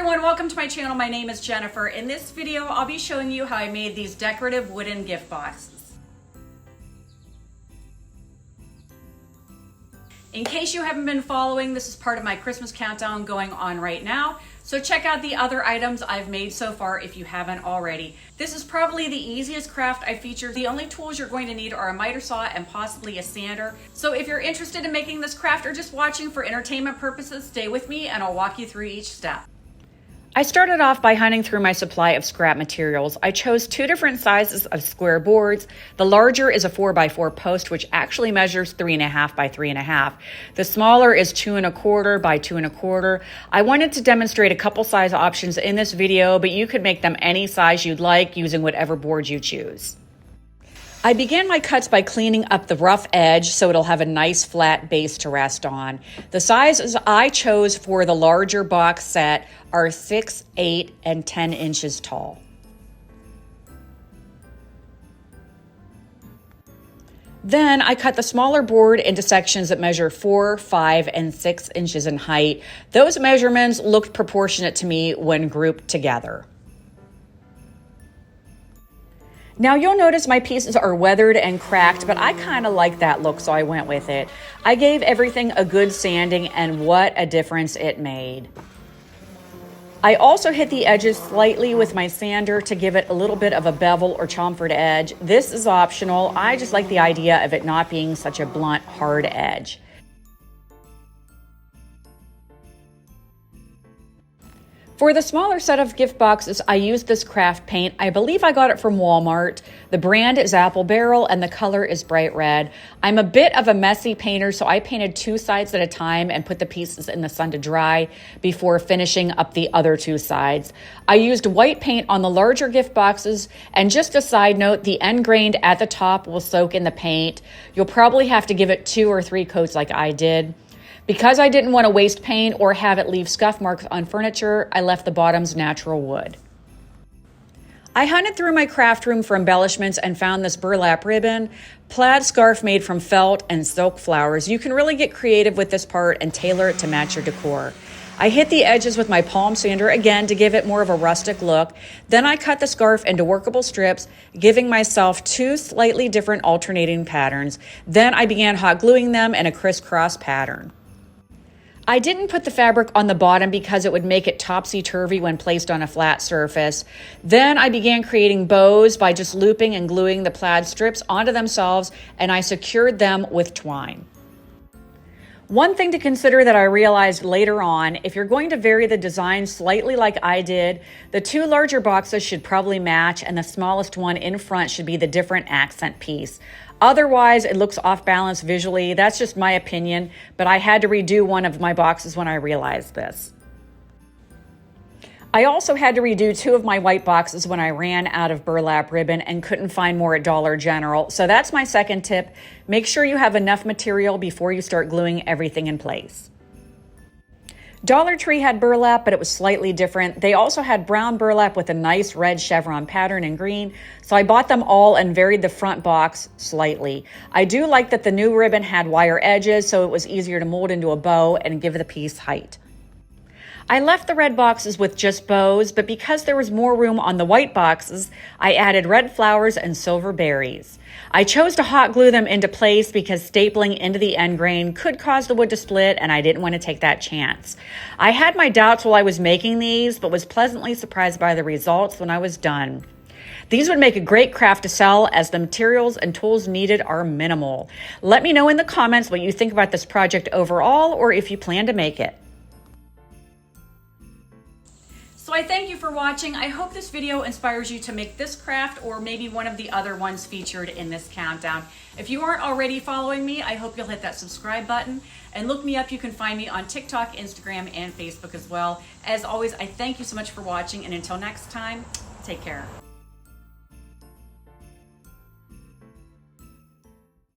everyone, welcome to my channel. My name is Jennifer. In this video, I'll be showing you how I made these decorative wooden gift boxes. In case you haven't been following, this is part of my Christmas countdown going on right now. So check out the other items I've made so far if you haven't already. This is probably the easiest craft I feature. The only tools you're going to need are a miter saw and possibly a sander. So if you're interested in making this craft or just watching for entertainment purposes, stay with me and I'll walk you through each step. I started off by hunting through my supply of scrap materials. I chose two different sizes of square boards. The larger is a 4x4 post, which actually measures 3.5 by 3.5. The smaller is 2 1/4 by 2 1/4. I wanted to demonstrate a couple size options in this video, but you could make them any size you'd like using whatever board you choose. I began my cuts by cleaning up the rough edge so it'll have a nice flat base to rest on. The sizes I chose for the larger box set are 6, 8, and 10 inches tall. Then I cut the smaller board into sections that measure 4, 5, and 6 inches in height. Those measurements looked proportionate to me when grouped together. Now you'll notice my pieces are weathered and cracked, but I kind of like that look, so I went with it. I gave everything a good sanding, and what a difference it made. I also hit the edges slightly with my sander to give it a little bit of a bevel or chamfered edge. This is optional. I just like the idea of it not being such a blunt, hard edge. For the smaller set of gift boxes, I used this craft paint. I believe I got it from Walmart. The brand is Apple Barrel and the color is bright red. I'm a bit of a messy painter, so I painted two sides at a time and put the pieces in the sun to dry before finishing up the other two sides. I used white paint on the larger gift boxes, and just a side note, the end grain at the top will soak in the paint. You'll probably have to give it 2 or 3 coats like I did. Because I didn't want to waste paint or have it leave scuff marks on furniture, I left the bottoms natural wood. I hunted through my craft room for embellishments and found this burlap ribbon, plaid scarf made from felt, and silk flowers. You can really get creative with this part and tailor it to match your decor. I hit the edges with my palm sander again to give it more of a rustic look. Then I cut the scarf into workable strips, giving myself 2 slightly different alternating patterns. Then I began hot gluing them in a crisscross pattern. I didn't put the fabric on the bottom because it would make it topsy-turvy when placed on a flat surface. Then I began creating bows by just looping and gluing the plaid strips onto themselves, and I secured them with twine. One thing to consider that I realized later on, if you're going to vary the design slightly like I did, the 2 larger boxes should probably match and the smallest one in front should be the different accent piece. Otherwise, it looks off balance visually. That's just my opinion, but I had to redo one of my boxes when I realized this. I also had to redo 2 of my white boxes when I ran out of burlap ribbon and couldn't find more at Dollar General. So that's my second tip. Make sure you have enough material before you start gluing everything in place. Dollar Tree had burlap, but it was slightly different. They also had brown burlap with a nice red chevron pattern in green, so I bought them all and varied the front box slightly. I do like that the new ribbon had wire edges, so it was easier to mold into a bow and give the piece height. I left the red boxes with just bows, but because there was more room on the white boxes, I added red flowers and silver berries. I chose to hot glue them into place because stapling into the end grain could cause the wood to split, and I didn't want to take that chance. I had my doubts while I was making these, but was pleasantly surprised by the results when I was done. These would make a great craft to sell as the materials and tools needed are minimal. Let me know in the comments what you think about this project overall, or if you plan to make it. So I thank you for watching. I hope this video inspires you to make this craft or maybe one of the other ones featured in this countdown. If you aren't already following me, I hope you'll hit that subscribe button and look me up. You can find me on TikTok, Instagram, and Facebook as well. As always, I thank you so much for watching, and until next time, take care.